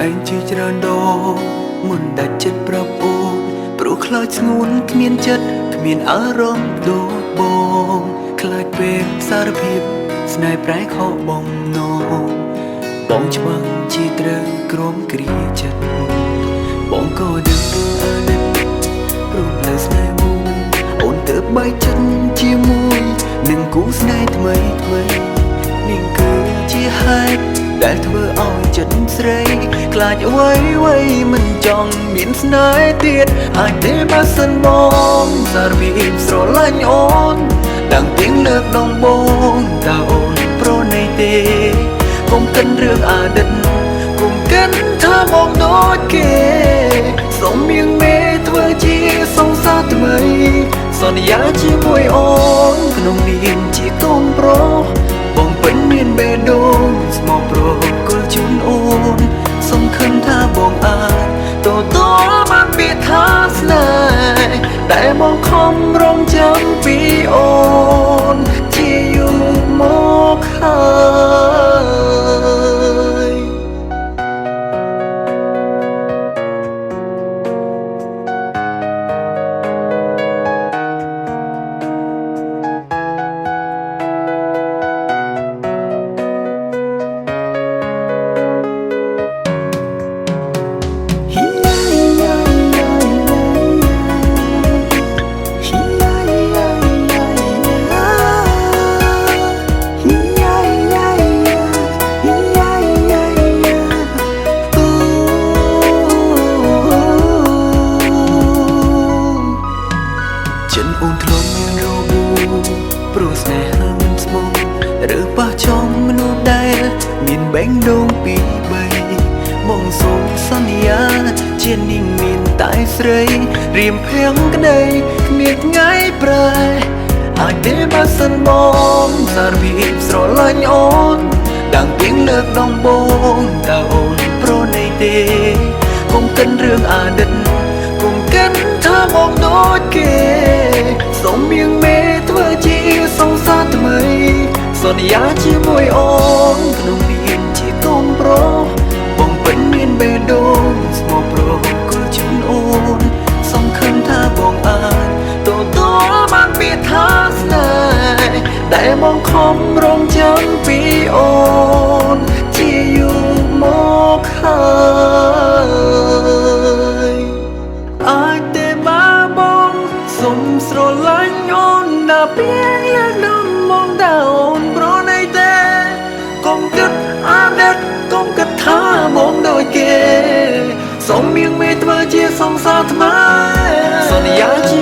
ឯងជាច្រើនដងមុនដាច់ចិត្តប្រាប់អូនព្រោះខ្លាចស្ងួនគ្មានចិត្តគ្មានអារម្មណ៍ដូចបងខ្លាចពេលសារភាពស្នេហ៍ប្រែខកបំណងបងច្បាស់ជាត្រូវក្រំគ្រាចិត្តបងក៏ដឹងព្រោះលើស្នេហ៍មុនអូនទៅបែកចិត្តជាមួយនឹងគូស្នេហ៍ថ្មីនេះគឺជាហេតុដែលធ្វើឲ្យចិត្តស្រីខ្លាចអ្វីមិនចង់មានស្នេហ៍ទៀតអាចទេបើសិនបងសារភាពស្រឡាញ់អូនតាំងពីលើកដំបូងតើអូនប្រណីទេកុំកិនរឿងអតីតកុំកិនថាមកដូចគេសូមមានមេធ្វើជាសង្សារថ្មីសន្យាជាមួយអូនក្នុងនាមជាកូនប្រុសបងពេញមានបេះដូងស្មោះប្រកល់ជូនអូនសង្ឃឹមថាបងអាចទទួលបានពាក្យថាស្នេហ៍តែបងខំរងចាំពីអូនជាយូរមកហើយអូនធ្លាប់មានរបួសព្រោះស្នេហាមិនស្មោះឬប៉ះចំមនុស្សដែលមានបេះដូងពីរបីបងសូមសន្យាជានាងមានតែស្រីរៀមភាំងក្តីគ្មានថ្ងៃប្រែអាចទេបើសិនបងសារភាពស្រឡាញ់អូនតាំងពីលើកដំបូងតើអូនប្រណីទេកុំកិនរឿងអតីតកុំកិនថាមកដូចគេសូមមានមេធ្វើជាសង្សារថ្មីសន្យាជាមួយអូនក្នុងនាមជាកូនប្រុសបងពេញមានបេះដូងស្មោះប្រកល់ជូនអូនសង្ឃឹមថាបងអាចទទួលបានពាក្យថាស្នេហ៍តែបងខំរងចាំពីអូនជាយូរមកហើយអាចទេបើបងសុំស្រឡាញ់អូនដល់ពេលលើកដំបូងតើអូនប្រណីទេកុំគិតអាណិតកុំគិតថាមកដូចគេសូមមានមេធ្វើជាសង្សារថ្មីសន្យាជា